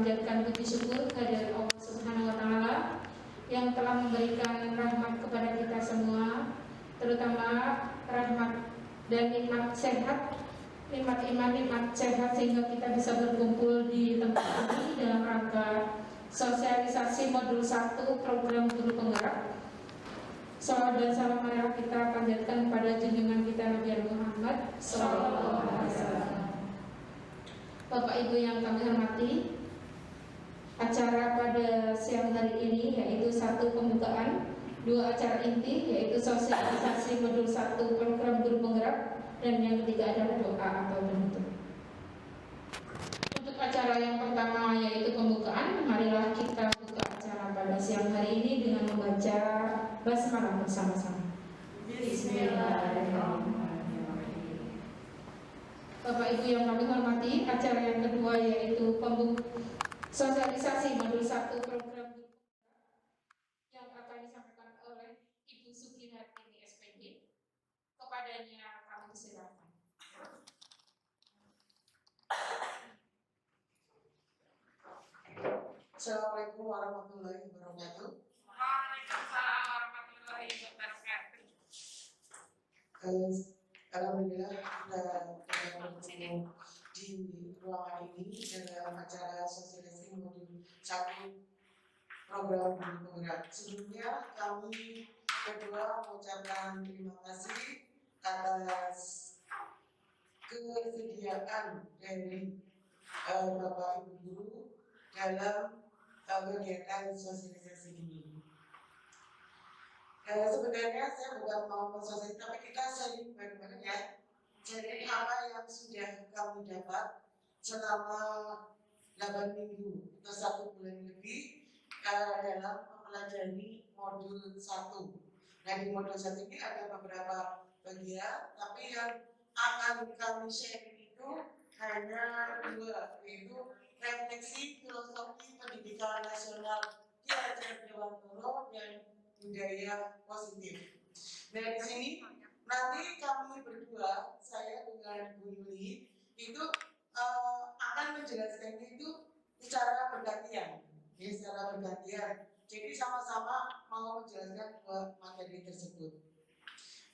panjatkan puji syukur kehadirat Allah Subhanahu wa taala yang telah memberikan rahmat kepada kita semua, terutama rahmat dan nikmat sehat, nikmat iman, nikmat sehat, sehingga kita bisa berkumpul di tempat ini dalam rangka sosialisasi modul 1 program guru penggerak. Salawat dan salam marilah kita panjatkan kepada junjungan kita Nabi Muhammad sallallahu alaihi wasallam. Bapak Ibu yang kami hormati, acara pada siang hari ini yaitu 1 pembukaan, 2 acara inti yaitu sosialisasi modul 1 program guru penggerak, dan yang ketiga adalah doa atau penutup. Untuk acara yang pertama yaitu pembukaan, marilah kita buka acara pada siang hari ini dengan membaca basmalah bersama-sama. Bismillahirrahmanirrahim. Bapak Ibu yang kami hormati, acara yang kedua yaitu sosialisasi modul 1 program yang akan disampaikan oleh Ibu Sugihartini SPG. Kepadanya kami silakan. Assalamualaikum warahmatullahi wabarakatuh. Waalaikumsalam warahmatullahi wabarakatuh. Alhamdulillah kita bertemu di ruangan ini dalam acara sosialisasi modul 1 program guru penggerak. Sebelumnya kami berdua mengucapkan terima kasih atas kesediaan dari Bapak Ibu Guru dalam kegiatan sosialisasi ini. Sebenarnya saya bukan mau bersosialisasi, tapi kita sharing bareng-bareng ya. Sharing apa yang sudah kami dapat selama 8 minggu atau 1 bulan lebih dalam mempelajari modul 1. Nah, di modul 1 ini ada beberapa bagian, tapi yang akan kami sharing itu hanya 2, yaitu refleksi filosofi pendidikan nasional Ki Hajar Dewantoro dan budaya positif. Nah, di sini nanti kami berdua, saya dengan Bu Yuli, itu akan menjelaskannya itu secara bergantian, ya, secara bergantian. Jadi sama-sama mau menjelaskan 2 materi tersebut.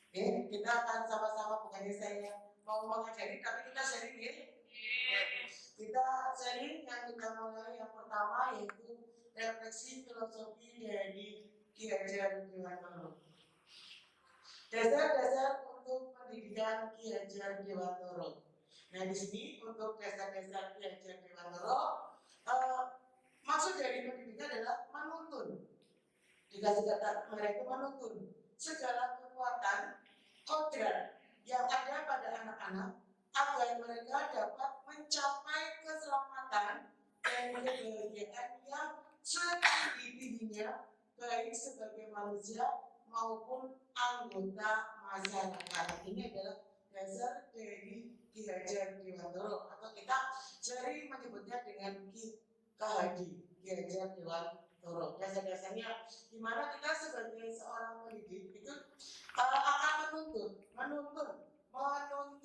Oke, kita akan sama-sama, bukannya saya mau mengajari, tapi kita sharing ya. Kita sharing yang kita mulai yang pertama yaitu refleksi filosofi dari Ki Hajar Dewantoro. Dasar-dasar untuk pendidikan Ki Hajar Dewantoro. Nah, di sini untuk dasar-dasar Ki Hajar Dewantoro, maksud dari pendidikan adalah menuntun. Dikasih kata mereka menuntun segala kekuatan kodrat yang ada pada anak-anak agar mereka dapat mencapai keselamatan dan kebahagiaan yang setinggi-tingginya, baik sebagai manusia maupun anggota masyarakat. Ini adalah dasar dari Ki Hajar Dewantoro, atau kita sering menyebutnya dengan Ki Hajar Dewantoro. Dasar-dasarnya di mana kita sebagai seorang pendidik itu akan menuntun kekuatan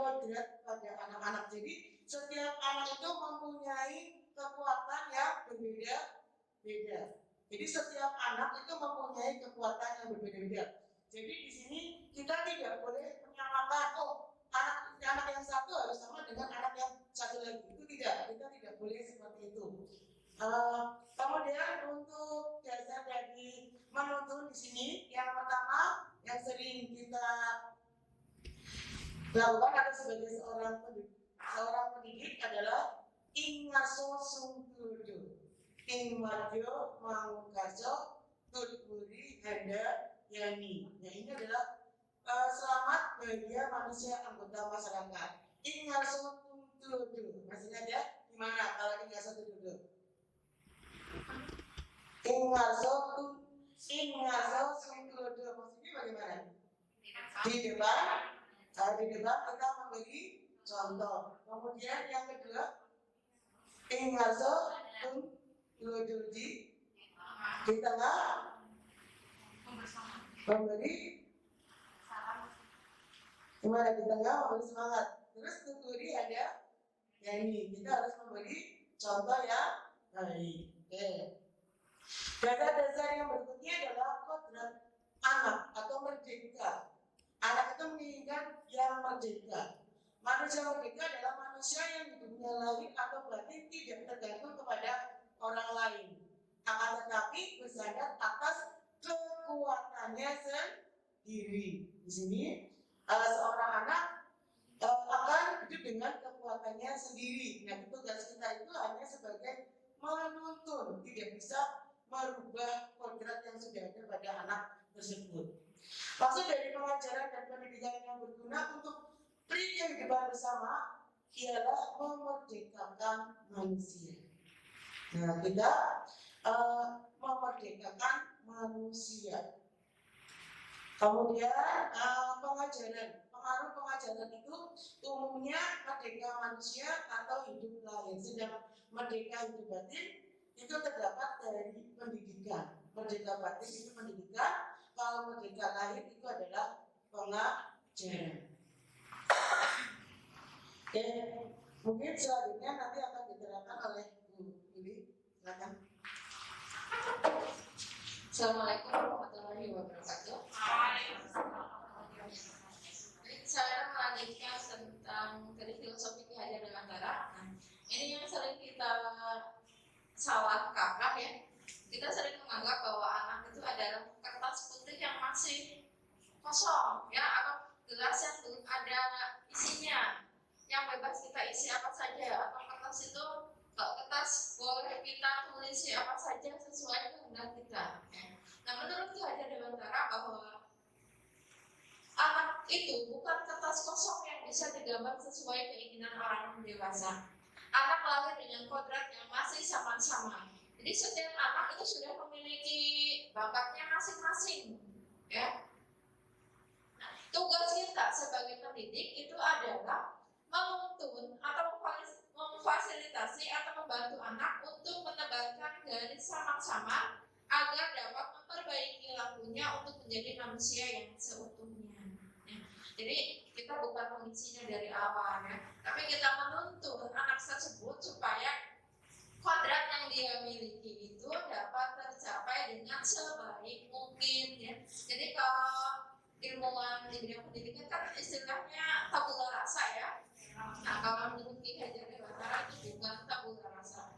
kodrat pada anak-anak. Jadi setiap anak itu mempunyai kekuatan yang berbeda-beda. Jadi setiap anak itu mempunyai kekuatan yang berbeda-beda. Jadi di sini kita tidak boleh menyamakan, anak yang satu harus sama dengan anak yang satu lagi. Itu tidak, kita tidak boleh seperti itu. Kemudian untuk dasar dari menuntun di sini, yang pertama yang sering kita lakukan atau sebagai seorang pendidik adalah ing ngaso sungkudo, ing madyo mangkaso tutburi handa yani. Nah, ini adalah selamat bagi manusia anggota masyarakat. Ing ngaso sungkudo, maksudnya ya gimana kalau ing ngaso sungkudo? Ing ngaso sungkudo maksudnya bagaimana? Di depan kita memberi contoh. Kemudian yang kedua, ingaso di tengah memberi gimana, di tengah memberi semangat. Terus tuturi ada Ya ini kita harus memberi contoh yang baik. Oke. Dasar-dasar yang berikutnya adalah kodrat anak atau merdeka. Anak itu menginginkan yang merdeka. Manusia merdeka adalah manusia yang hidupnya lahir atau batin tidak tergantung kepada orang lain, akan tetapi bersandar atas kekuatannya sendiri. Di sini seorang anak akan hidup dengan kekuatannya sendiri. Nah, tugas kita itu hanya sebagai menuntun, tidak bisa merubah kodrat yang sudah ada pada anak tersebut. Maksud dari pengajaran dan pendidikan yang berguna untuk kehidupan bersama ialah memerdekakan manusia. Nah, kita memerdekakan manusia. Kemudian pengaruh pengajaran itu umumnya merdeka manusia atau hidup lahir. Sedang merdeka hidup batin itu terdapat dari pendidikan. Merdeka batin itu pendidikan, kalau merdeka lahir itu adalah pengajaran. Oke, mungkin selanjutnya nanti akan diterangkan oleh Bu Yuli. Silakan. Assalamualaikum warahmatullahi wabarakatuh. Saya melanjutkan tentang dari filosofi Ki Hajar Dewantara. Nah, ini yang sering kita salah kaprah ya. Kita sering menganggap bahwa anak itu adalah kertas putih yang masih kosong ya, atau gelas yang belum ada isinya, yang bebas kita isi apa saja, atau kertas itu kalau kertas boleh kita tulis apa saja sesuai kehendak kita. Nah, menurut Ki Hajar Dewantara bahwa anak itu bukan kertas kosong yang bisa digambar sesuai keinginan orang dewasa. Anak lahir dengan kodrat yang masih sama-sama. Jadi setiap anak itu sudah memiliki bakatnya masing-masing. Ya. Nah, tugas kita sebagai pendidik itu adalah menuntun atau memfasilitasi atau membantu anak untuk menebalkan garis sama-sama agar dapat memperbaiki lakunya untuk menjadi manusia yang seutuhnya. Jadi kita bukan mengisinya dari awal ya, tapi kita menuntun anak tersebut supaya kodrat yang dia miliki itu dapat tercapai dengan sebaik mungkin ya. Jadi kalau ilmuwan di bidang pendidikan kan istilahnya tabula rasa ya. Nah, kalau menurut Ki Hajar Dewantara itu bukan tabula rasa.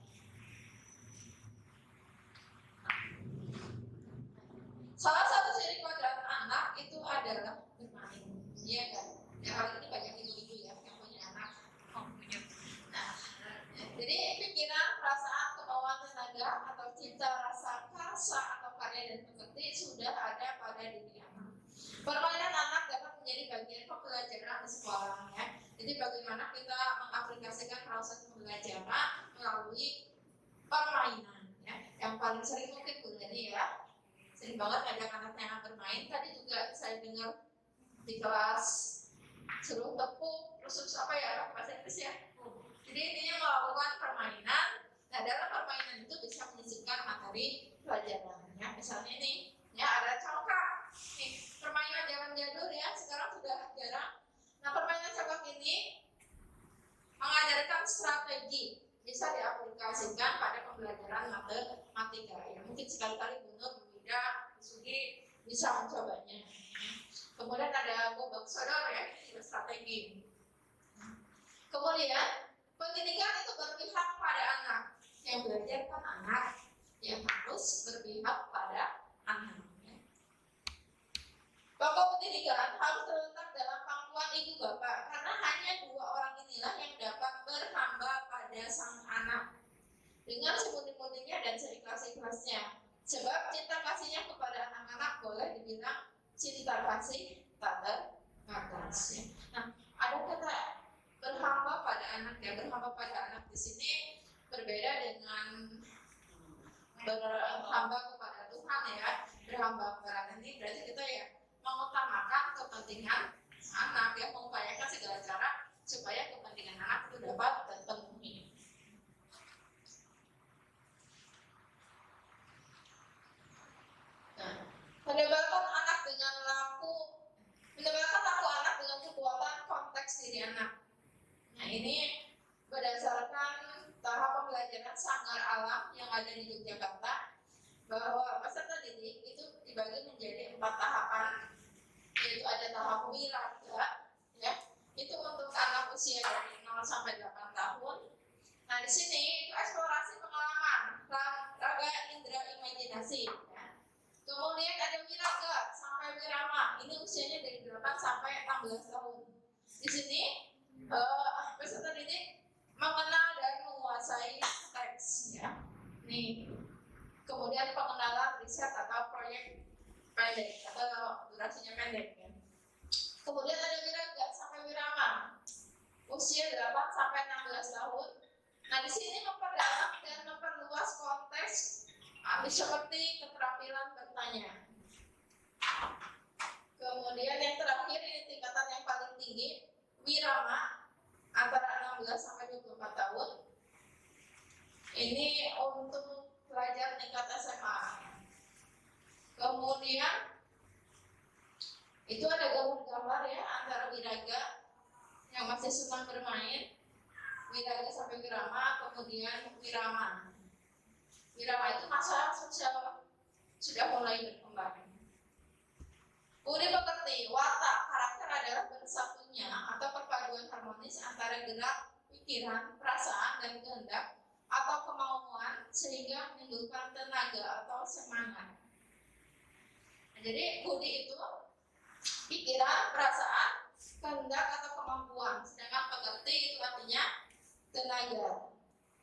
Salah satu ciri kodrat anak itu adalah bermain, iya kan? Ya kali ini banyak ibu-ibu ya yang punya anak. Nah, jadi pikiran, perasaan, kemauan, tenaga atau cinta, rasa, karsa atau karya dan pekerti sudah ada pada diri anak. Permainan anak dapat menjadi bagian pembelajaran di sekolah ya. Jadi bagaimana kita mengaplikasikan proses pembelajaran melalui permainan ya. Yang paling sering mungkin Bu Leni ya. Sering banget ngajak anaknya bermain. Tadi juga saya dengar di kelas suruh tepuk, terus apa ya, bahasa Inggris ya. Jadi intinya melakukan permainan. Nah, dalam permainan itu bisa menyisipkan materi pelajaran ya. Misalnya ini ya, ada congkak. Nih, permainan zaman jadul ya, sekarang sudah jarang. Nah, permainan congkak ini mengajarkan strategi, bisa diaplikasikan pada pembelajaran matematika ya. Mungkin sekali-kali Bu Nur, Bu Ida, Bu Sugi bisa mencobanya. Kemudian ada bobak sodor ya, ini strategi. Kemudian pendidikan itu berpihak pada anak. Yang belajar kan anak, yang harus berpihak pada anak. Pokok pendidikan harus terletak dalam pangkuan ibu bapak, karena hanya dua orang inilah yang dapat berhamba pada sang anak dengan semurni-murninya dan seikhlas-ikhlasnya. Sebab cinta kasihnya kepada anak-anak boleh dibilang cinta kasih tak terbatas. Nah, ada kata berhamba pada anak ya. Berhamba pada anak di sini berbeda dengan berhamba kepada Tuhan ya. Berhamba kepada anak ini berarti kita ya mengutamakan kepentingan anak ya, mengupayakan segala cara supaya kepentingan anak itu dapat terpenuhi. Nah, menebalkan anak dengan menebalkan laku anak dengan kekuatan konteks diri anak. Nah, ini berdasarkan tahap pembelajaran Sanggar Alam yang ada di Yogyakarta, bahwa peserta didik itu dibagi menjadi 4 tahapan, yaitu ada tahap wiraga, ya, itu untuk anak usia dari 0 sampai 8 tahun. Nah, di sini itu eksplorasi pengalaman, raga indera imajinasi. Ya. Kemudian ada wiraga sampai wirama, ini usianya dari 8 sampai 16 tahun. Di sini peserta didik mengenal dan menguasai teks, ya. Nih. Kemudian pengenalan riset atau proyek pendek atau durasinya pendek, ya. Kemudian ada wiraga sampai wirama, usia 8 sampai 16 tahun. Nah, di sini memperdalam dan memperluas konteks seperti keterampilan bertanya. Kemudian yang terakhir ini tingkatan yang paling tinggi, wirama, antara 16 sampai 24 tahun. Ini untuk pelajar tingkat SMA. Kemudian itu ada gambar-gambar, ya, antara wiraga yang masih senang bermain, wiraga sampai wirama, kemudian wirama. Wirama itu masa sosial sudah mulai berkembang. Budi pekerti, watak, karakter adalah bersatunya atau perpaduan harmonis antara gerak, pikiran, perasaan, dan kehendak atau kemauan sehingga menimbulkan tenaga atau semangat. Nah, jadi budi itu pikiran, perasaan, kehendak atau kemampuan, sedangkan pekerti itu artinya tenaga.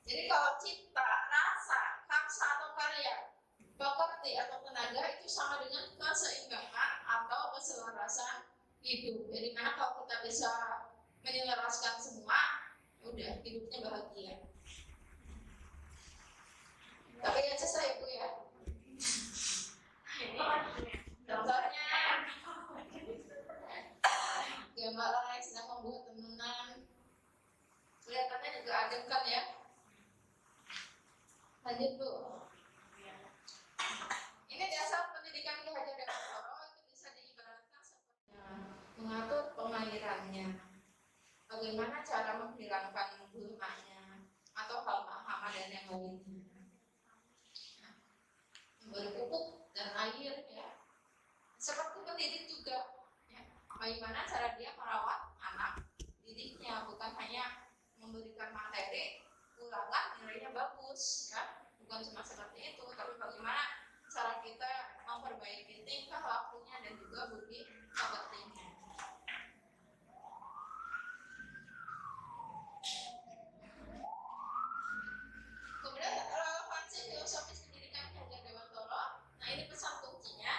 Jadi kalau cipta, rasa, karsa atau karya, pekerti atau tenaga itu sama dengan keseimbangan atau keselarasan hidup. Jadi mana kalau kita bisa menyelaraskan semua, udah hidupnya bahagia. Tapi yang selesai, Bu, ya. Contohnya gambar yang sedang membuat temenan, kelihatannya juga adem kan, ya. Lanjut, Bu. Ini dasar pendidikan Ki Hajar Dewantara itu bisa diibaratkan seperti mengatur pengairannya, bagaimana cara menghilangkan gulmanya atau hama-hama dan yang lainnya, memberi pupuk dan air, ya. Seperti pendidik juga, ya. Bagaimana cara dia merawat anak didiknya, bukan hanya memberikan materi ulangan nilainya bagus, ya. Bukan cuma seperti itu, tapi bagaimana cara kita memperbaiki tingkah lakunya dan juga budi pekertinya. Kemudian relevansi filosofis pendidikan Ki Hajar Dewantara. Nah, ini pesan kuncinya.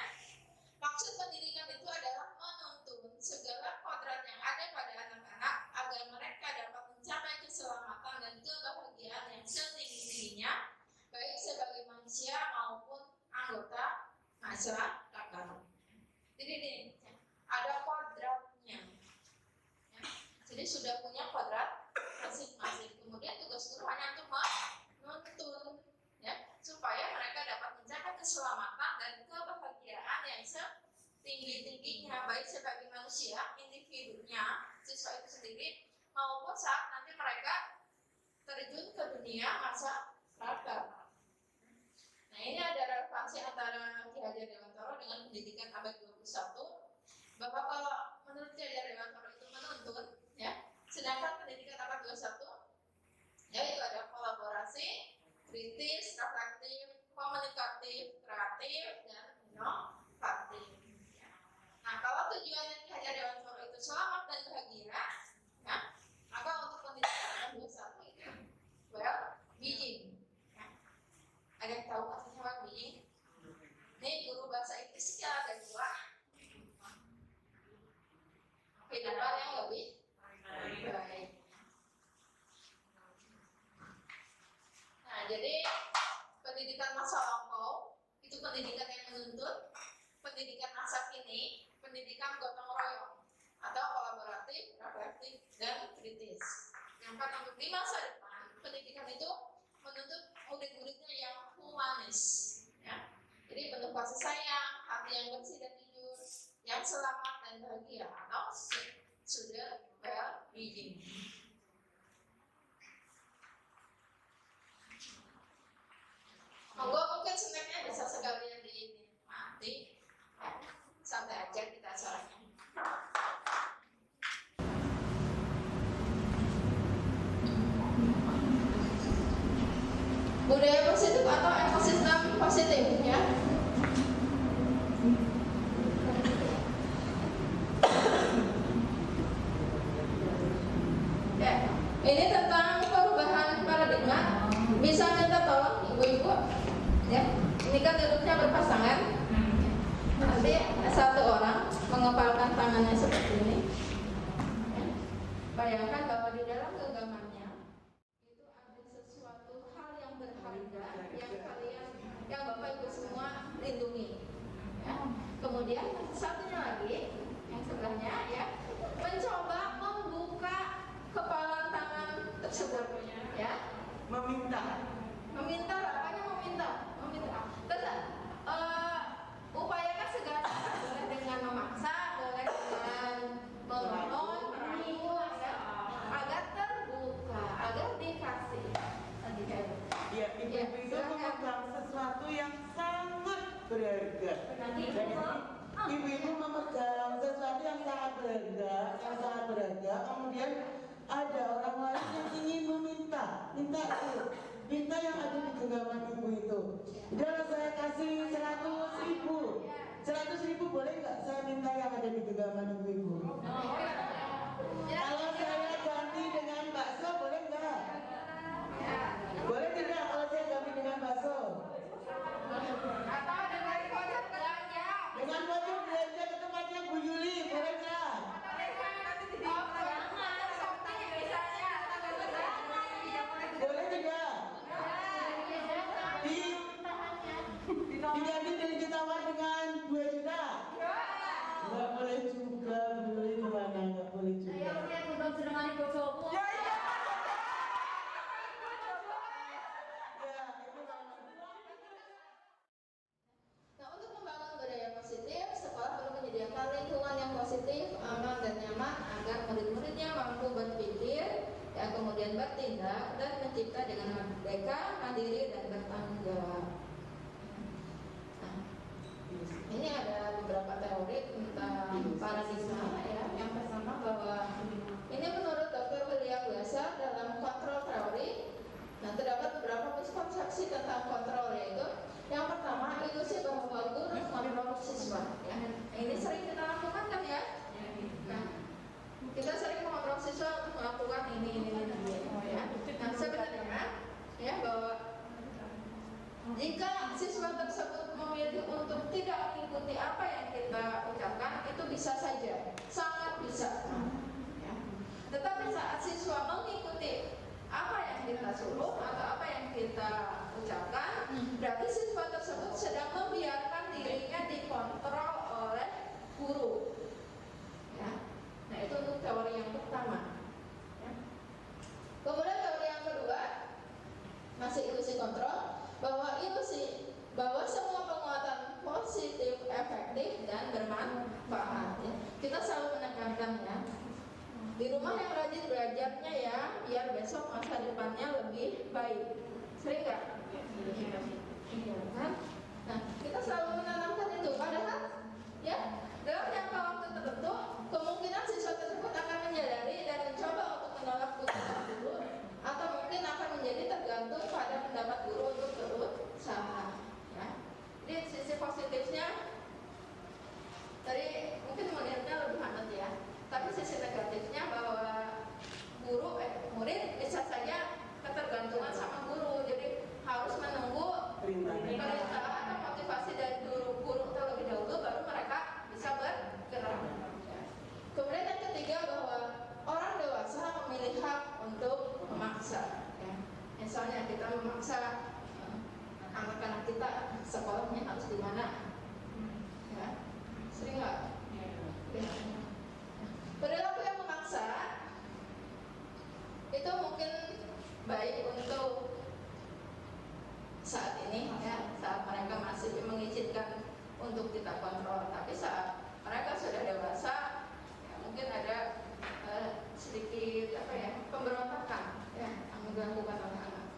Maksud pendidikan itu adalah menuntun segala kodrat yang ada pada anak-anak agar mereka dapat mencapai keselamatan dan kebahagiaan yang setinggi-tingginya, baik sebagai manusia maupun anggota masyarakat. Jadi ini ada kodratnya, ya. Jadi sudah punya kodrat masing-masing. Kemudian tugas guru hanya untuk menuntun, ya, supaya mereka dapat mencapai keselamatan dan kebahagiaan yang setinggi-tingginya, baik sebagai manusia, individunya, siswa itu sendiri, maupun saat nanti mereka terjun ke dunia masyarakat. Nah, ini ada relevansi antara Ki Hajar Dewantara dengan pendidikan abad 21, bahwa kalau menurut Ki Hajar Dewantara itu menuntun, ya, sedangkan pendidikan abad 21 yaitu ada kolaborasi, kritis, reflektif, komunikatif, kreatif, dan inovatif. Nah, kalau tujuannya Ki Hajar Dewantara itu selamat dan bahagia, ya, maka untuk pendidikan abad 21 itu well-being. Ada yang tahu artinya well-being? Ini guru bahasa Inggrisnya ada 2. Kehidupan yang lebih baik. Nah, jadi pendidikan masa lampau itu pendidikan yang menuntut, pendidikan masa kini, pendidikan gotong royong atau kolaboratif, reflektif, dan kritis. Yang untuk di masa depan, pendidikan itu menuntut murid-muridnya yang humanis, ya. Jadi penuh kasih sayang, hati yang bersih dan jujur, yang selamat dan bahagia atau sudah well-being. Monggo mungkin snacknya bisa sekalian dinikmati. Santai aja kita acaranya. Budaya positif atau ekosistem positif ya. Ya, ini tentang perubahan paradigma. Bisa minta tolong ibu-ibu ya. Ini kan duduknya berpasangan. Nanti satu orang mengepalkan tangannya seperti ini ya. Bayangkan bahwa di dalam genggamannya itu ada sesuatu hal yang berharga yang Bapak Ibu semua lindungi ya. Kemudian satunya lagi yang sebelahnya ya, mencoba membuka kepalan tangan tersebut ya. Meminta apanya meminta terus upayakan segala boleh dengan memaksa, boleh dengan memohon, merayu ya, agar terbuka, agar dikasih. Ya, ibu-ibu itu memegang sesuatu yang sangat berharga. Jadi ibu-ibu memegang sesuatu yang sangat berharga, kemudian ada orang lain yang ingin minta yang ada di genggaman ibu itu. Udah saya kasih 100.000 boleh nggak saya minta yang ada di genggaman ibu? Kalau saya ganti dengan bakso boleh nggak? Boleh tidak kalau saya ganti dengan bakso? Atau dengan voucher belanja. Dengan voucher belanja ke tempatnya Bu Yuli, boleh nggak? Boleh tidak? Diganti dari ditawar dengan 2 juta? Nggak boleh juga, Bu Yuli gimana? Nggak boleh juga. Nah, untuk membangun budaya positif, sekolah perlu menyediakan lingkungan yang positif, aman dan nyaman agar murid-muridnya mampu berpikir, ya, kemudian bertindak dan mencipta dengan merdeka, mandiri dan bertanggung jawab. Nah, ini ada beberapa teori tentang paradigma ya. Yang pertama bahwa ini menurut Dr. William Glasser dalam kontrol teori. Nah, terdapat beberapa miskonsepsi tentang kontrol, yaitu yang pertama ilusi bahwa guru mengontrol siswa ya. Ini sering kita lakukan kan ya. Nah, kita sering mengontrol siswa untuk melakukan ini ya. Nah, sebenarnya ya bahwa jika siswa tersebut memilih untuk tidak mengikuti apa yang kita ucapkan, itu bisa saja, sangat bisa ya. Tetapi saat siswa mengikuti apa yang kita suruh atau apa yang kita ucapkan, berarti siswa tersebut sedang membiarkan dirinya dikontrol oleh guru ya. Nah, itu untuk teori yang pertama ya. Kemudian teori yang kedua, masih ilusi kontrol, bahwa semua penguatan positif, efektif dan bermanfaat ya. Kita selalu menekankan ya, di rumah yang rajin belajarnya ya, biar besok masa depannya lebih baik. Sering nggak? Iya kan? Nah, kita selalu menanamkan itu. Padahal ya, dalam jangka waktu tertentu, kemungkinan siswa tersebut akan menyadari dan mencoba untuk menolak tuntutan guru, atau mungkin akan menjadi tergantung pada pendapat guru untuk berusaha. Ya. Jadi sisi positifnya, tadi mungkin melihatnya lebih hangat ya. Tapi sisi negatifnya bahwa murid bisa saja ketergantungan sama guru, jadi harus menunggu perintah atau motivasi dari guru terlebih dahulu baru mereka bisa bergerak. Kemudian yang ketiga bahwa orang dewasa memilih hak untuk memaksa. Ya. Misalnya kita memaksa anak-anak kita sekolahnya harus di mana, ya. Sering nggak? Ya. Perilaku yang memaksa itu mungkin baik untuk saat ini ya, saat mereka masih mengizinkan untuk kita kontrol. Tapi saat mereka sudah dewasa ya, mungkin ada sedikit pemberontakan ya, yang dilakukan oleh anak.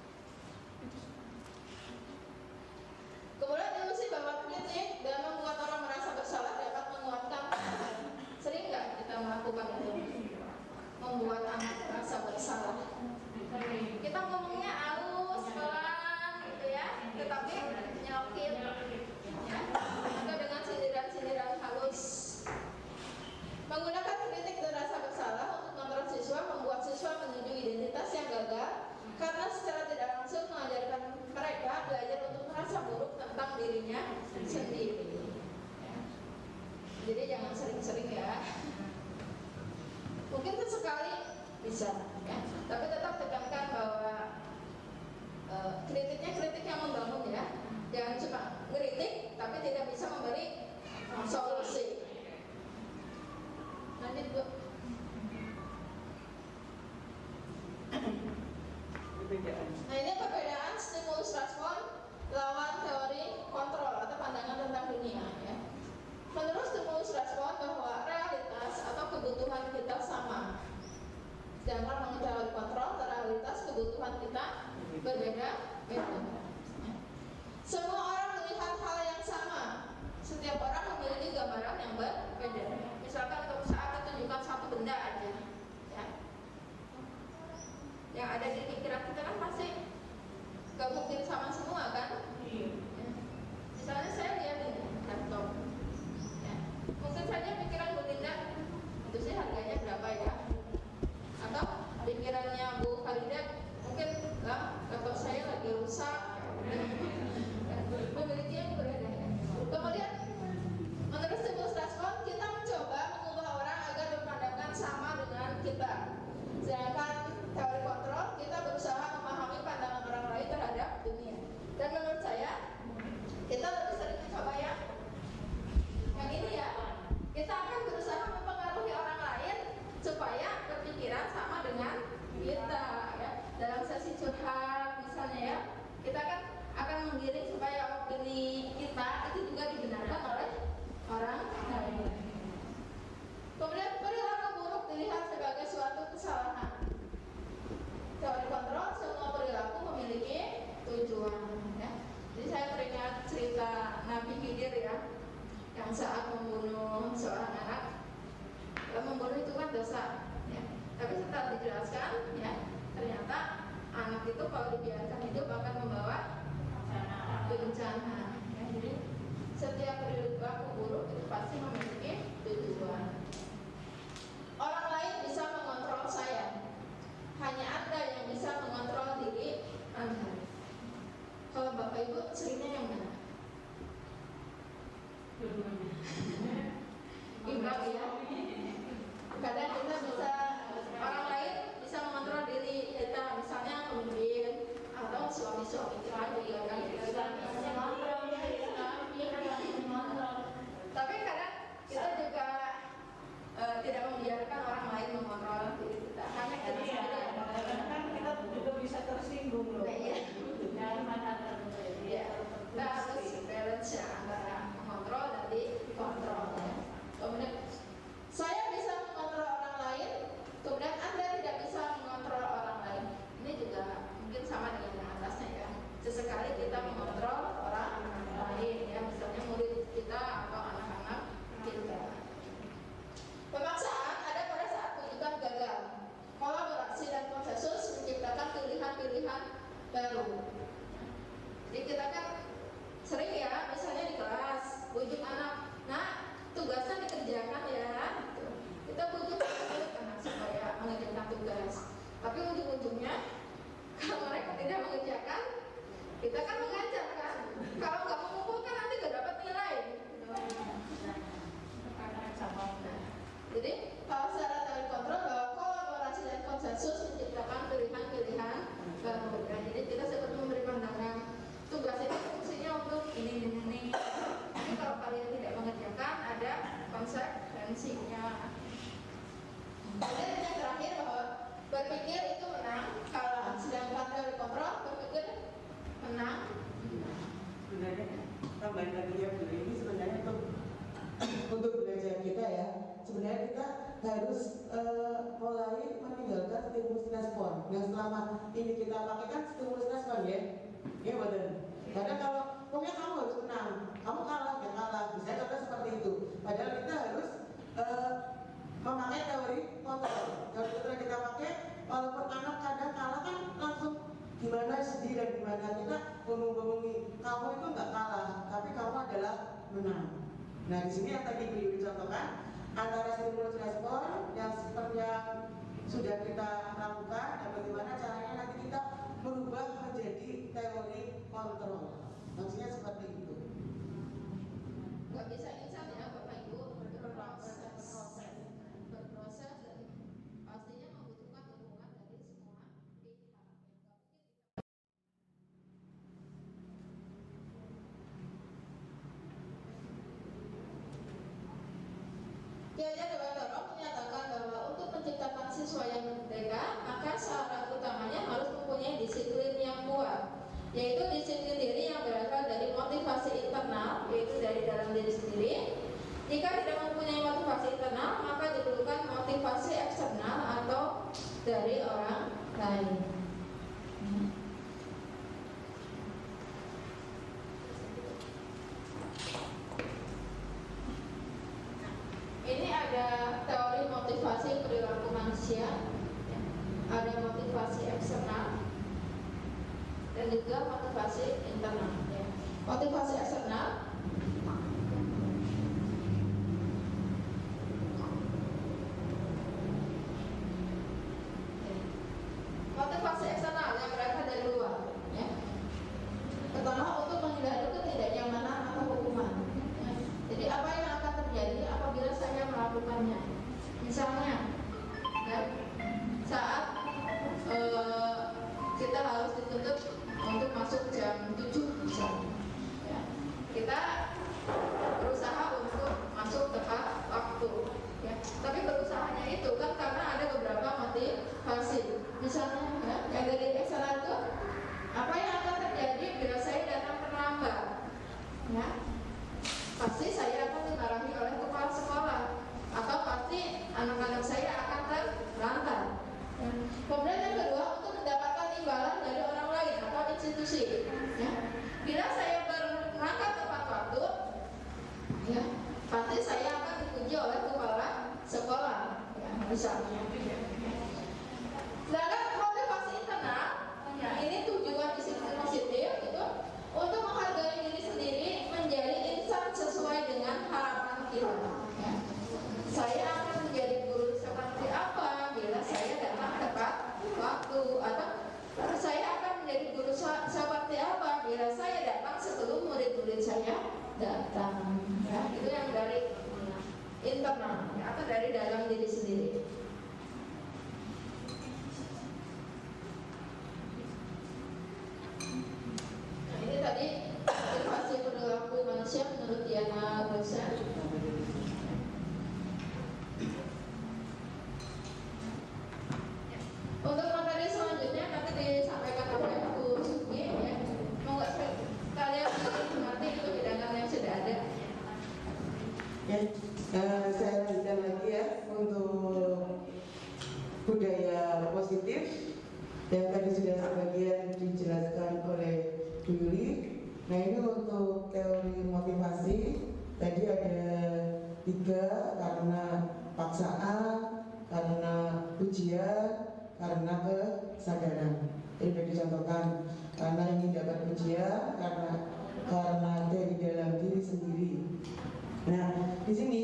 bisa ya. Tapi tetap tekankan bahwa kritiknya kritik yang membangun ya, jangan cuma kritik tapi tidak bisa memberi solusi. Lanjut Bu. Nah ini perbedaan stimulus respon lawan teori kontrol atau pandangan tentang dunia ya. Menurut stimulus respon bahwa realitas atau kebutuhan kita sama, sedangkan menurut teori kontrol realitas kebutuhan kita berbeda. Semua orang melihat hal yang sama, setiap orang memiliki gambaran yang berbeda. Misalkan untuk saat tunjukkan satu benda aja ya, yang ada di pikiran kita kan pasti gak mungkin sama semua kan. Misalnya saya lihat ini laptop ya. Mungkin saja pikiran Bu Linda itu sih harganya berapa ya, atau pikirannya Bu Farida mungkin laptop saya lagi rusak memiliki yang berbeda. Kemudian menurut stimulus respon kita mencoba mengubah orang agar berpandangan sama dengan kita, sedangkan teori kontrol kita berusaha memahami pandangan orang lain terhadap dunia. Dan menurut saya kita lebih sering mencoba yang ini ya, kita akan berusaha mempengaruhi orang lain supaya berpikiran sama dengan kita ya. Dalam sesi curhat misalnya ya, kita kan akan menggiring supaya opini kita itu juga dibenarkan oleh orang lain. Kemudian perilaku buruk dilihat sebagai suatu kesalahan. Teori kontrol semua perilaku memiliki tujuan ya. Jadi saya teringat cerita Nabi Khidir ya, yang saat membunuh seorang anak. Membunuh itu kan dosa ya. Tapi setelah dijelaskan ya, ternyata anak itu kalau dibiarkan hidup akan membawa bencana ya. Jadi setiap perilaku buruk itu pasti memiliki tujuan. Orang lain bisa mengontrol saya, hanya Anda yang bisa mengontrol diri Anda. Kalau Bapak Ibu seringnya yang mana? Imbang ya. Kadang kita bisa, orang lain bisa mengontrol diri kita, misalnya pemimpin atau suami-suami kita juga kan kita. Tapi kadang kita juga tidak membiarkan orang lain mengontrol diri kita, hanya kita sendiri. Kan kita juga bisa tersinggung loh. Iya. Kita harus balance ya antara mengontrol dan dikontrol ya. Kemudian saya bisa mengontrol orang lain, kemudian Anda tidak bisa mengontrol orang lain. Ini juga mungkin sama dengan yang atasnya ya. Sesekali kita mengontrol orang lain ya, misalnya murid kita atau anak-anak kita. Pemaksaan ada pada saat tuntutan gagal. Kolaborasi dan konsensus menciptakan pilihan-pilihan baru. Jadi kita kan sering ya, misalnya di kelas bujuk anak, nah tugasnya dikerjakan ya. Gitu. Kita bujuk anak supaya mengerjakan tugas. Tapi ujung-ujungnya kalau mereka tidak mengerjakan, kita kan mengajar kan. Kalau nggak mengumpulkan nanti nggak dapat nilai. Jadi kalau secara teori kontrol bahwa kolaborasi dan konsensus menciptakan pilihan-pilihan baru. Jadi kita seperti memberi pandangan, tugas ini fungsinya untuk ini. Tapi kalau kalian tidak mengerjakan, ada konsekuensinya. Kemudian yang terakhir bahwa berpikir itu menang kalah, sedangkan teori kontrol berpikir menang. Sebenarnya tambahan lagi ya Bu, ini sebenarnya untuk belajar kita ya, sebenarnya kita harus mulai meninggalkan stimulus respon yang selama ini kita pakai kan stimulus respon ya, ya betul. Karena kalau pokoknya kamu harus menang, kamu kalah ya kalah, bisa contoh seperti itu. Padahal kita harus memakai teori kontrol. Teori kontrol kita pakai, walaupun anak kadang kalah kan langsung gimana sedih dan gimana, kita ngomong-ngomongi kamu itu nggak kalah, tapi kamu adalah menang. Nah di sini yang tadi beliau dicontohkan antara stimulus respon yang seperti yang sudah kita lakukan dan bagaimana caranya nanti kita berubah menjadi teori kontrol. Maksudnya seperti itu. Nggak bisa instan ya Bapak Ibu, berproses dan pastinya membutuhkan Kiai Dewantoro menyatakan bahwa untuk menciptakan siswa yang merdeka, maka syarat utamanya harus mempunyai disiplin yang kuat, yaitu disiplin diri yang berasal dari motivasi internal, yaitu dari dalam diri sendiri. Jika tidak mempunyai motivasi internal, maka diperlukan motivasi eksternal atau dari orang lain. Ini ada teori motivasi perilaku manusia, ada motivasi eksternal dan juga motivasi internal. Motivasi eksternal yang berasal dari luar. Pertama, untuk menghindari ketidaknyamanan atau hukuman. Jadi apa yang akan terjadi apabila saya melakukannya? Misalnya, saat kita harus dituntut untuk masuk jam 7 misalnya, kita berusaha untuk masuk tepat waktu, tapi berusahanya itu kan karena ada beberapa motivasi. Misalnya, yang dari eksternal itu, apa yang akan terjadi bila saya datang terlambat? Pasti saya akan dimarahi oleh kepala sekolah, atau pasti anak-anak saya akan terlantar. Kemudian yang kedua, untuk mendapatkan imbalan dari orang lain atau institusi. Bila saya berangkat tepat waktu, pasti saya akan dipuji oleh kepala sekolah, misalnya. Sedangkan motivasi internal, ini tujuan disiplin positif itu untuk menghargai diri sendiri, menjadi insan sesuai dengan harapan kita. Saya akan menjadi guru seperti apa bila saya datang tepat waktu, atau saya akan menjadi guru seperti apa bila saya datang sebelum murid-murid saya datang. Itu yang dari internal atau dari dalam diri sendiri. Ini tadi motivasi perilaku manusia menurut Diana Rosa. Untuk materi selanjutnya nanti disampaikan oleh Bu Sugi, mau nggak kalian nanti itu hidangan yang sudah ada. Saya lanjutkan lagi ya untuk budaya positif yang tadi sudah sebagian dijelaskan oleh Bu Yuli. Nah, ini untuk teori motivasi tadi ada 3, karena paksaan, karena ujian, karena kesadaran. Ini sudah dicontohkan, karena ingin dapat ujian, karena dari dalam diri sendiri. Nah, di sini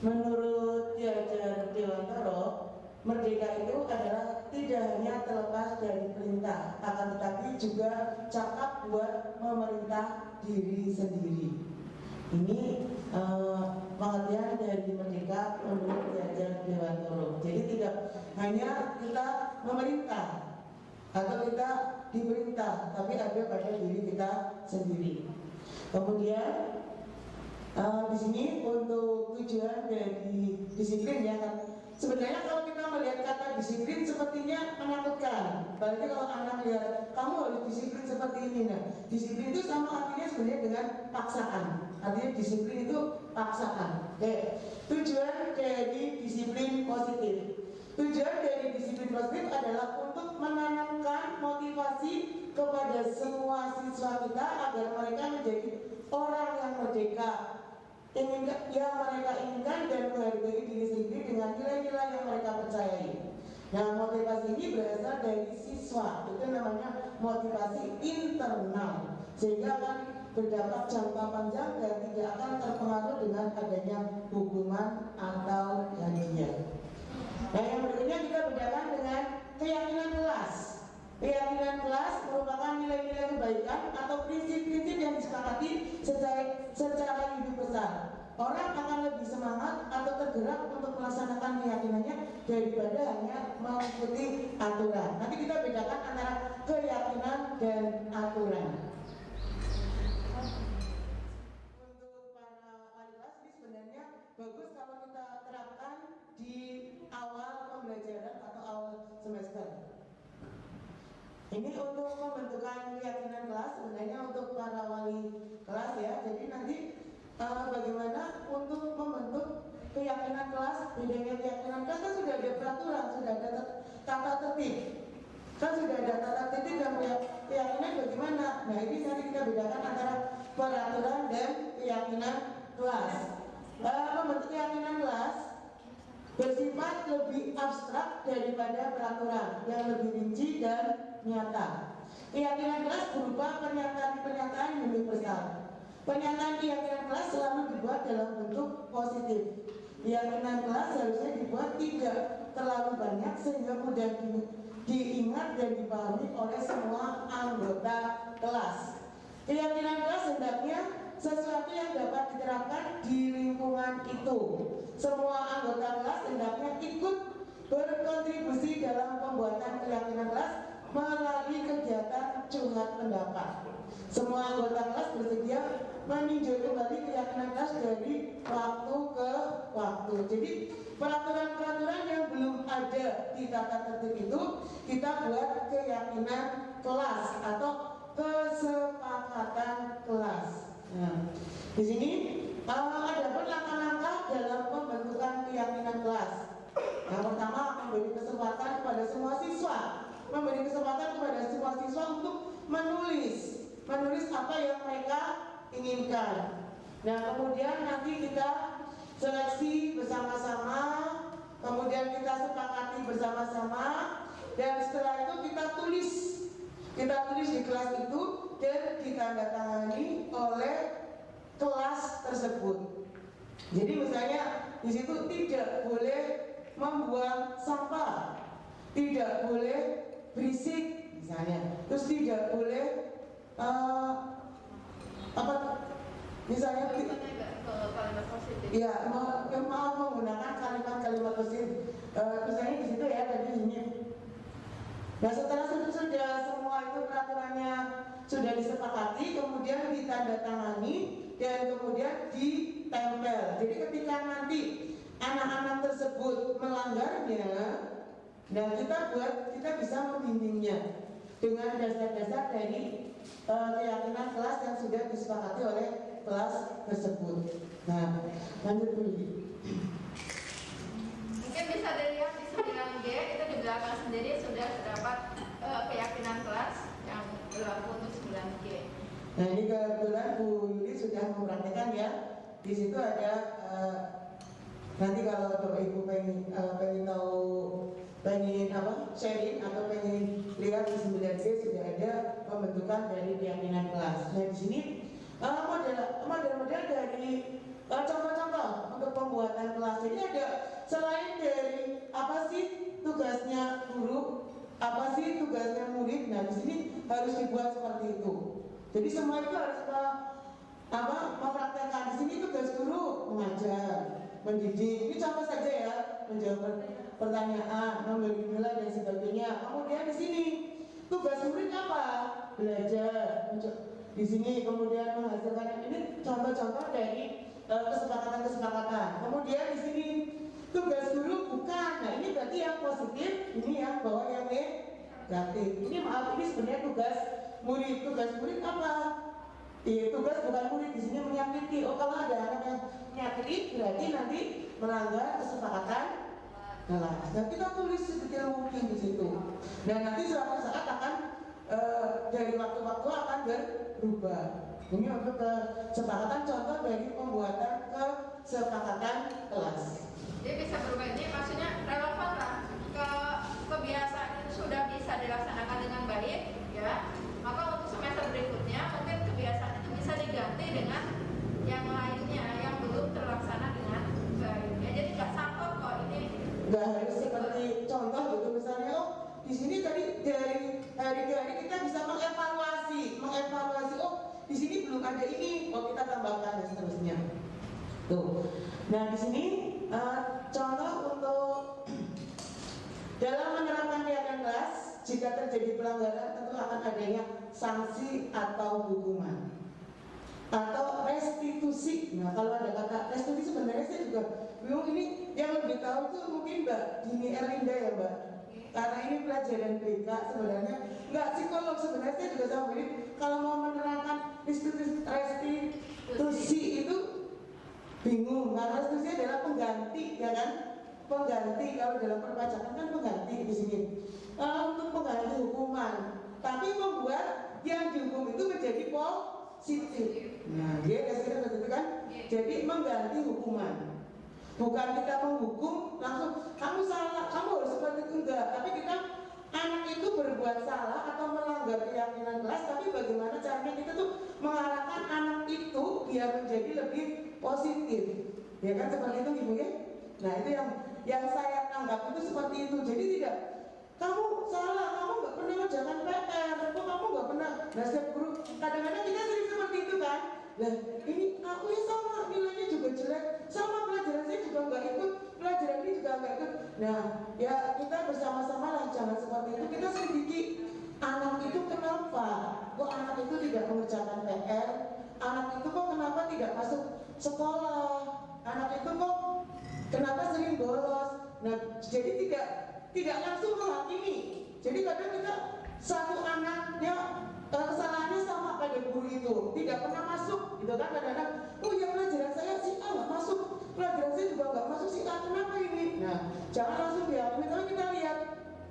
menurut Kiai Dewantoro, merdeka itu adalah tidak hanya terlepas dari perintah, akan tetapi juga cakap buat memerintah diri sendiri. Ini pengertian dari merdeka menurut Kiai Dewantoro. Jadi tidak hanya kita memerintah atau kita diperintah, tapi ada pada diri kita sendiri. Kemudian di sini untuk tujuan dari disiplin ya kan. Sebenarnya kalau kita melihat kata disiplin sepertinya menakutkan. Berarti kalau anak lihat kamu harus disiplin seperti ini, nah disiplin itu sama artinya sebenarnya dengan paksaan. Artinya disiplin itu paksaan. Tujuan dari disiplin positif. Tujuan dari disiplin positif adalah untuk menanamkan motivasi kepada semua siswa kita agar mereka menjadi orang yang merdeka, yang mereka inginkan dan menghargai diri sendiri dengan nilai-nilai yang mereka percayai. Nah, motivasi ini berasal dari siswa, itu namanya motivasi internal, sehingga akan berdampak jangka panjang dan tidak akan terpengaruh dengan adanya hukuman atau hadiah. Nah, yang berikutnya kita bedakan dengan keyakinan kelas. Keyakinan kelas merupakan nilai-nilai kebaikan atau prinsip-prinsip yang disepakati secara hidup besar. Orang akan lebih semangat atau tergerak untuk melaksanakan keyakinannya daripada hanya mengikuti aturan. Nanti kita bedakan antara keyakinan dan aturan. Untuk para wali kelas ini sebenarnya bagus kalau kita terapkan Ini untuk pembentukan keyakinan kelas, sebenarnya untuk para wali kelas ya. Jadi nanti bagaimana untuk membentuk keyakinan kelas, bedanya keyakinan kelas kan sudah ada peraturan, sudah ada tata tertib. Kan sudah ada tata tertib dan keyakinan bagaimana. Nah ini nanti kita bedakan antara peraturan dan keyakinan kelas. Membentuk keyakinan kelas bersifat lebih abstrak daripada peraturan yang lebih rinci dan nyata. Keyakinan kelas berupa pernyataan-pernyataan yang universal. Pernyataan keyakinan kelas selalu dibuat dalam bentuk positif. Keyakinan kelas harusnya dibuat tidak terlalu banyak sehingga mudah diingat dan dipahami oleh semua anggota kelas. Keyakinan kelas hendaknya sesuatu yang dapat diterapkan di lingkungan itu. Semua anggota kelas hendaknya ikut berkontribusi dalam pembuatan keyakinan kelas melalui kegiatan curhat pendapat. Semua anggota kelas bersedia meninjau kembali keyakinan kelas dari waktu ke waktu. Jadi peraturan-peraturan yang belum ada di tata tertib itu kita buat keyakinan kelas atau kesepakatan kelas. Nah, di sini ada pun langkah-langkah dalam pembentukan keyakinan kelas. Yang pertama, memberi kesempatan kepada semua siswa, memberi kesempatan kepada semua siswa untuk menulis apa yang mereka inginkan. Nah, kemudian nanti kita seleksi bersama-sama, kemudian kita sepakati bersama-sama, dan setelah itu kita tulis di kelas itu dan ditandatangani oleh kelas tersebut. Jadi misalnya di situ tidak boleh membuang sampah, tidak boleh berisik misalnya, terus tidak boleh misalnya kalimat positif. Ya, mau menggunakan kalimat-kalimat positif. Misalnya di situ ya tadi ini. Nah setelah sudah semua itu peraturannya sudah disepakati, kemudian ditandatangani dan kemudian ditempel. Jadi ketika nanti anak-anak tersebut melanggarnya, nah kita bisa membimbingnya dengan dasar-dasar dari keyakinan kelas yang sudah disepakati oleh kelas tersebut. Nah, lanjut dulu. Mungkin bisa dilihat di 9G itu di belakang sendiri sudah terdapat keyakinan kelas yang berlaku untuk 9G. Nah ini kebetulan Bu Yuli sudah mempraktekkan ya. Di situ ada nanti kalau Bapak Ibu pengen sharing atau pengen lihat di 9G sudah ada pembentukan dari keyakinan kelas. Nah di sini model-model dari contoh-contoh untuk pembuatan kelas. Jadi ada selain dari apa sih tugasnya guru, apa sih tugasnya murid. Nah di sini harus dibuat seperti itu. Jadi semua itu harus mempraktekkan. Di sini tugas guru mengajar, mendidik. Ini contoh saja ya, menjawab pertanyaan, memberi nilai dan sebagainya. Kemudian di sini tugas murid apa? Belajar. Di sini kemudian menghasilkan ini contoh-contoh dari kesepakatan-kesepakatan. Kemudian di sini tugas guru bukan. Nah ini berarti yang positif, ini yang bawah yang negatif. Ini ini sebenarnya tugas murid. Tugas murid apa? Tugas bukan murid di sini menyakiti. Oh kalau ada anak yang menyakiti berarti nanti melanggar kesepakatan kelas. Nah kita tulis sedetail mungkin di situ. Dan nanti suatu saat akan dari waktu-waktu akan berubah. Ini untuk kesepakatan contoh dari pembuatan kesepakatan kelas. Dia bisa berubah, ini maksudnya relevan lah ke kebiasaan itu sudah bisa dilaksanakan dengan baik ya, maka untuk semester berikutnya mungkin kebiasaan itu bisa diganti dengan yang lainnya yang belum terlaksana dengan baik ya. Jadi nggak saklek kok ini. Nggak harus seperti contoh gitu misalnya, oh di sini tadi dari hari ke hari kita bisa mengevaluasi, oh di sini belum ada ini, oh kita tambahkan dan seterusnya. Tuh. Nah di sini contoh untuk dalam menerapkan keyakinan kelas, jika terjadi pelanggaran tentu akan adanya sanksi atau hukuman atau restitusi. Nah kalau ada kata restitusi sebenarnya saya juga bingung, ini yang lebih tahu itu mungkin Mbak Dini Erlinda ya Mbak. Karena ini pelajaran BK sebenarnya nggak psikolog, sebenarnya saya juga sama ini. Kalau mau menerangkan restitusi itu bingung, karena restitusi adalah pengganti, ya kan? Pengganti, kalau dalam perpajakan kan pengganti di sini. Untuk pengganti hukuman, tapi membuat yang dihukum itu menjadi positif. Nah, dia kasih begitu kan? Jadi mengganti hukuman. Bukan kita menghukum langsung kamu salah, kamu harus seperti itu, enggak. Tapi kita anak itu berbuat salah atau melanggar keyakinan kelas, tapi bagaimana caranya kita tuh mengarahkan anak itu biar menjadi lebih positif. Ya kan seperti itu Ibu ya? Nah, itu yang saya tanggap itu seperti itu. Jadi tidak kamu salah, kamu nggak pernah mengerjakan PR, kok kamu nggak pernah. Nah, setiap guru kadang-kadang kita sering seperti itu kan. Lah, ini aku ya sama, nilainya juga jelek, sama pelajaran saya juga nggak ikut, pelajaran ini juga nggak ikut. Nah, ya kita bersama-sama lah, jangan seperti itu. Kita sedikit anak itu kenapa? Kok anak itu tidak mengerjakan PR? Anak itu kok kenapa tidak masuk sekolah? Anak itu kok kenapa sering bolos? Nah, jadi tidak langsung menghakimi. Jadi kadang kita satu anaknya kesalahannya sama pada guru itu, tidak pernah masuk, gitu kan? Kadang-kadang, oh ya pelajaran saya si A nggak masuk, pelajaran saya juga nggak masuk si A, kenapa ini? Nah, jangan langsung dihakimi, tapi kita lihat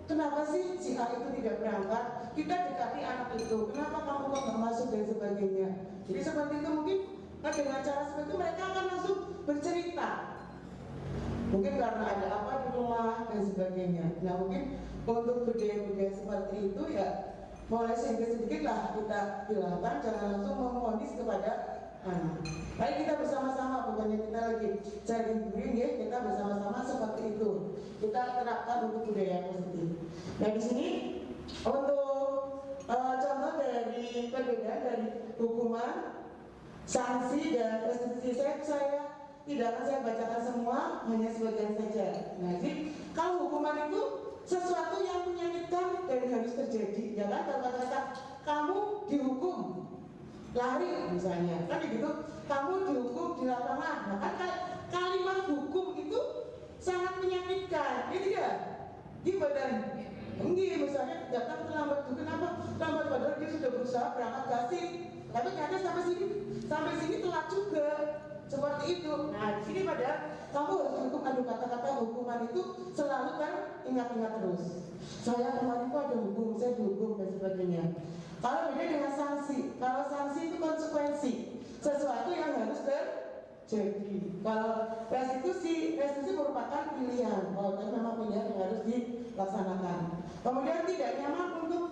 kenapa sih si A itu tidak berangkat? Kita dekati anak itu, kenapa kamu kok nggak masuk dan sebagainya. Jadi seperti itu mungkin dengan cara seperti itu mereka akan langsung bercerita. Mungkin karena ada apa di rumah dan sebagainya. Nah, mungkin untuk budaya-budaya seperti itu ya mulai sedikit-sedikit lah kita hilangkan, jangan langsung memvonis kepada anak. Baik, kita bersama-sama, bukannya kita lagi cari green ya, kita bersama-sama seperti itu. Kita terapkan untuk budaya positif. Nah, di sini untuk contoh dari perbedaan dari hukuman, sanksi dan restitusi saya tidak akan saya bacakan semua, hanya sebagian saja. Nah, jadi kalau hukuman itu sesuatu yang menyakitkan dan harus terjadi, ya kan? Kata-kata kamu dihukum lari misalnya, kan begitu. Kamu dihukum di lapangan, nah kan kalimat hukum itu sangat menyakitkan, ya tidak? Di badan, enggak, misalnya datang terlambat, kenapa? Terlambat padahal dia sudah berusaha berangkat kasih, tapi ternyata sampai sini telat juga. Seperti itu. Nah, di sini padahal kamu harus dihukum. Aduh, kata-kata hukuman itu selalu kan ingat-ingat terus. Saya kemarin itu ada hukum, saya dihukum dan sebagainya. Kalau beda dengan sanksi, kalau sanksi itu konsekuensi, sesuatu yang harus terjadi. Kalau restitusi merupakan pilihan. Kalau itu memang pilihan yang harus dilaksanakan. Kemudian tidak nyaman untuk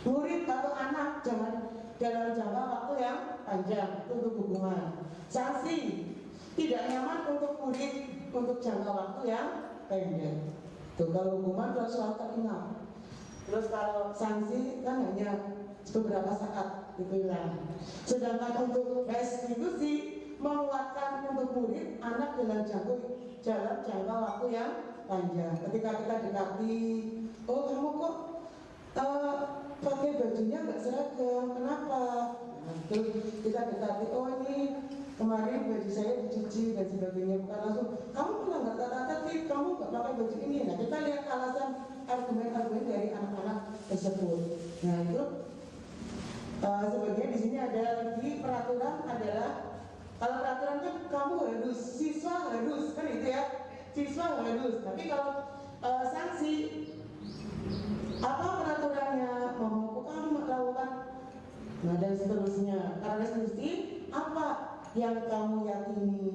murid atau anak dalam jangka waktu yang panjang untuk hukuman. Sanksi tidak nyaman untuk murid untuk jangka waktu yang pendek. Tuh, kalau hukuman terus selalu teringat. Terus kalau sanksi kan hanya beberapa saat itu hilang. Sedangkan untuk restitusi menguatkan untuk murid anak dalam jangka waktu yang panjang. Ketika kita dekati, oh kamu kok pakai bajunya nggak seragam, kenapa? Nah, terus kita dekati, oh ini kemarin baju saya dicuci dan sebagainya. Bukan langsung, kamu pernah nggak tertib, kamu nggak pakai baju ini. Nah, kita lihat alasan argumen-argumen dari anak-anak tersebut. Nah, itu sebagian di sini ada lagi peraturan adalah, kalau peraturan kan kamu harus, siswa harus, kan itu ya, siswa harus. Tapi kalau sanksi, apa peraturannya, mau kamu melakukan, nah dan seterusnya. Karena restitusi, apa yang kamu yakini,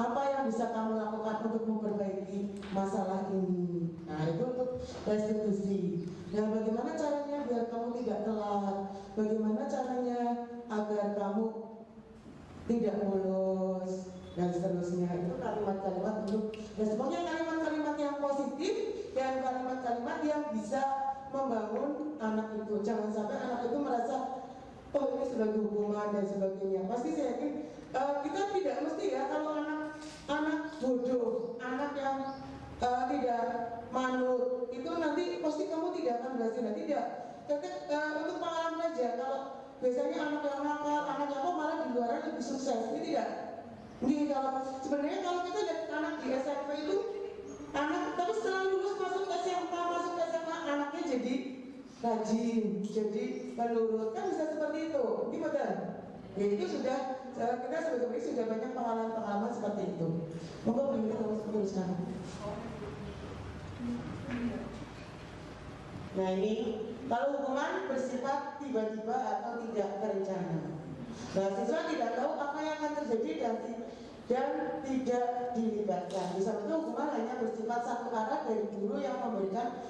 apa yang bisa kamu lakukan untuk memperbaiki masalah ini. Nah, itu untuk restitusi. Nah, bagaimana caranya biar kamu tidak telat, bagaimana caranya agar kamu tidak bolos, dan seterusnya. Itu kalimat-kalimat untuk, dan semuanya kalimat-kalimat yang positif dan kalimat-kalimat yang bisa membangun anak itu. Jangan sampai anak itu merasa, oh ini sebagai hukuman dan sebagainya. Pasti saya yakin kita tidak mesti ya, kalau anak bodoh, anak yang tidak manut, itu nanti pasti kamu tidak akan berhasil. Nah, tidak. Untuk pengalaman aja, kalau biasanya anak yang nakal, anak yang malah di luar lebih sukses, ini tidak. Ini kalau sebenarnya kalau kita lihat anak di SMP itu, anak tapi setelah lulus masuk SMK rajin, jadi penurut, kan bisa seperti itu, ini betul. Ya itu sudah, kita sebagai guru sudah banyak pengalaman-pengalaman seperti itu. Monggo begini teruskan. Nah ini, kalau hukuman bersifat tiba-tiba atau tidak terencana. Nah siswa tidak tahu apa yang akan terjadi dan tidak dilibatkan. Bisa itu hukuman hanya bersifat satu arah dari guru yang memberikan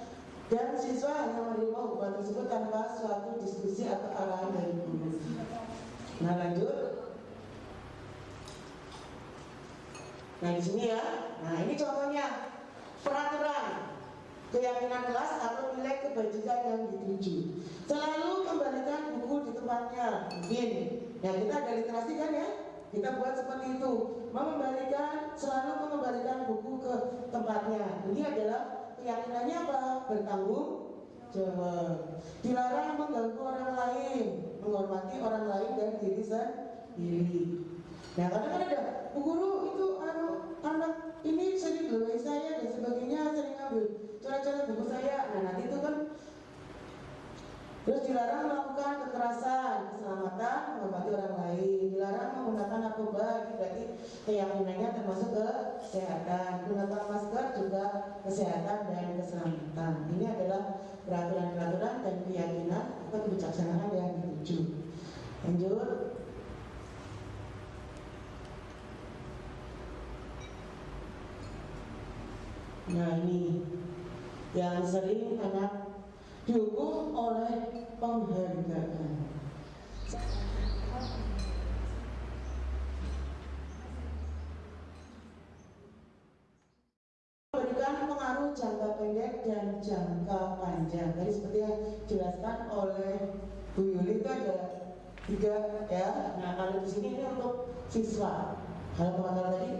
dan siswa hanya menerima hukuman tersebut tanpa suatu diskusi atau arahan dari guru. Nah lanjut. Nah di sini ya. Nah ini contohnya peraturan keyakinan kelas atau nilai kebajikan yang dituju. Selalu kembalikan buku di tempatnya. Mungkin. Ya kita ada literasi kan ya. Kita buat seperti itu. Selalu mengembalikan buku ke tempatnya. Ini adalah keyakinannya apa? Bertanggung jawab. Dilarang mengganggu orang lain, menghormati orang lain dan diri sendiri. Nah kadang-kadang ada, Bu Guru itu anak ini sering gelai saya dan sebagainya, sering ngambil coret-coret buku saya. Nah nanti itu kan terus dilarang melakukan kekerasan, keselamatan, menghormati orang lain. Dilarang menggunakan narkoba, berarti keyakinannya termasuk kesehatan. Menggunakan masker juga kesehatan dan keselamatan. Ini adalah peraturan-peraturan dan keyakinan atau kebijaksanaan yang dituju. Lanjut. Nah ini yang sering anak dihukum oleh penghargaan. Memberikan pengaruh jangka pendek dan jangka panjang. Jadi seperti yang dijelaskan oleh Bu Yuli itu ada 3 ya. Nah kalau di sini ini untuk siswa. Kalau teman-teman tadi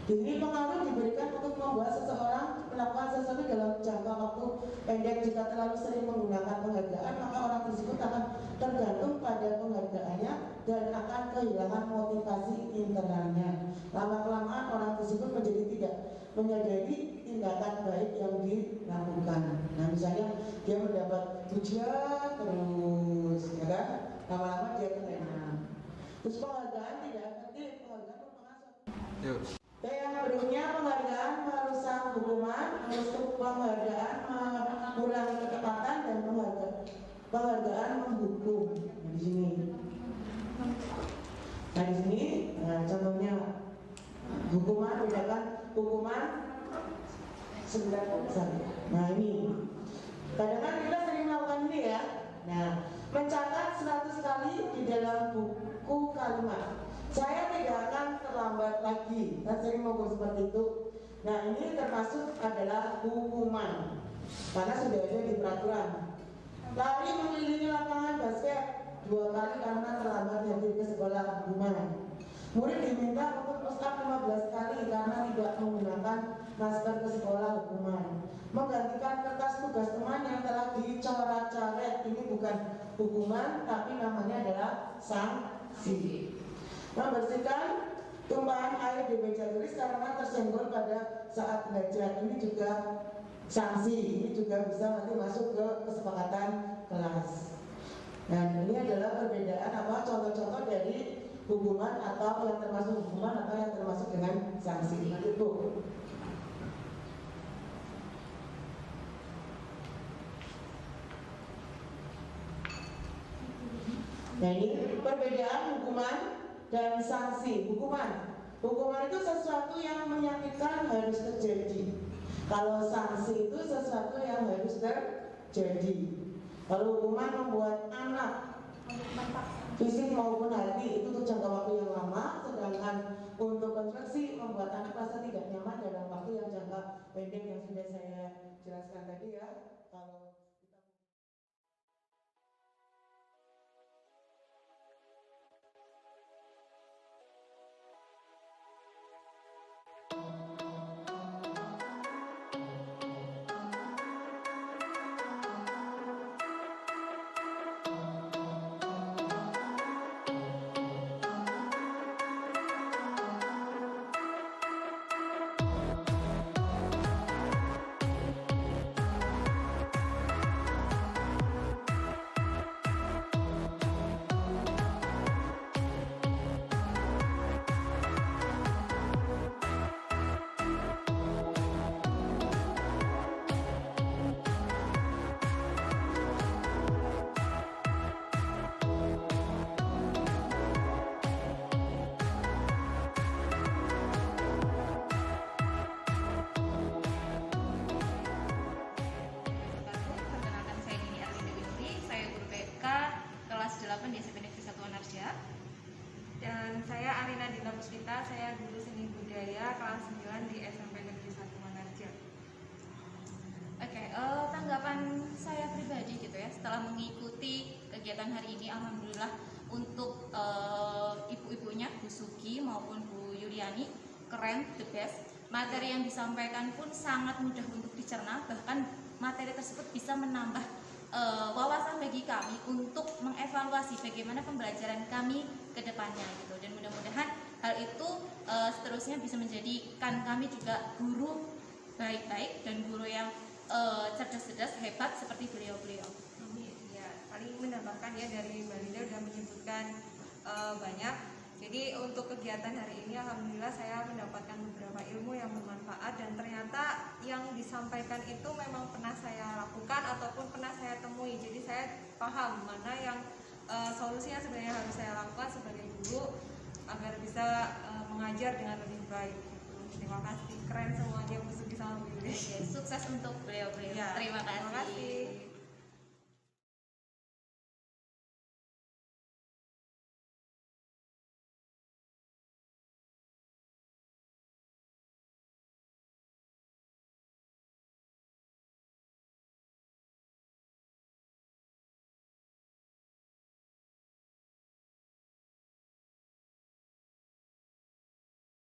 di sini pengaruh diberikan untuk membuat seseorang melakukan sesuatu dalam jangka waktu pendek. Jika terlalu sering menggunakan penghargaan, maka orang tersebut akan tergantung pada penghargaannya dan akan kehilangan motivasi internalnya. Lama-kelamaan orang tersebut menjadi tidak menyadari tindakan baik yang dilakukan. Nah misalnya dia mendapat pujian terus, ya kan? Lama-lama dia terlena. Terus penghargaan tidak efektif, penghargaan mempengaruhi. Yang berikutnya penghargaan merusak hukuman, untuk penghargaan mengurangi ketepatan dan penghargaan menghukum. Nah, di sini. Nah di sini, contohnya hukuman bedakan hukuman 9 Nah ini, kadang-kadang kita sering melakukan ini ya. Nah, mencatat 100 kali di dalam buku kalimat. Saya tidak akan terlambat lagi. Kan sering ngomong seperti itu. Nah ini termasuk adalah hukuman karena sudah ada di peraturan. Lari mengelilingi lapangan basket 2 kali karena terlambat hadir ke sekolah, hukuman. Murid diminta untuk push up 15 kali karena tidak menggunakan masker ke sekolah, hukuman. Menggantikan kertas tugas teman yang telah dicoret-coret, ini bukan hukuman tapi namanya adalah sanksi. Membersihkan tumpahan air di meja tulis karena tersenggol pada saat belajar, ini juga sanksi. Ini juga bisa nanti masuk ke kesepakatan kelas. Nah ini adalah perbedaan contoh-contoh dari hukuman atau yang termasuk hukuman atau yang termasuk dengan sanksi itu. Nah ini perbedaan hukuman dan sanksi. Hukuman itu sesuatu yang menyakitkan harus terjadi. Kalau sanksi itu sesuatu yang harus terjadi. Kalau hukuman membuat anak fisik maupun hati itu untuk jangka waktu yang lama, sedangkan untuk konstruksi membuat anak merasa tidak nyaman dalam waktu yang jangka pendek yang sudah saya jelaskan tadi ya. Kalau Saya Arina Dila Puspita, saya guru seni budaya kelas 9 di SMP Negeri 1 Manarja. Oke, tanggapan saya pribadi gitu ya, setelah mengikuti kegiatan hari ini, alhamdulillah untuk ibu-ibunya Bu Sugi maupun Bu Yuliani keren, the best. Materi yang disampaikan pun sangat mudah untuk dicerna, bahkan materi tersebut bisa menambah wawasan bagi kami untuk mengevaluasi bagaimana pembelajaran kami ke depannya gitu. Dan mudah-mudahan hal itu seterusnya bisa menjadikan kami juga guru baik-baik dan guru yang cerdas-cerdas, hebat seperti beliau-beliau. Ya, paling menambahkan ya dari Mbak Linda sudah menyebutkan banyak. Jadi untuk kegiatan hari ini alhamdulillah saya mendapatkan beberapa ilmu yang bermanfaat dan ternyata yang disampaikan itu memang pernah saya lakukan ataupun pernah saya temui. Jadi saya paham mana yang solusinya sebenarnya harus saya lakukan sebagai guru agar bisa mengajar dengan lebih baik. Terima kasih, keren semuanya Bu Sugi sama Bu Yuli. Sukses untuk beliau-beliau. Ya, Terima kasih. Terima kasih.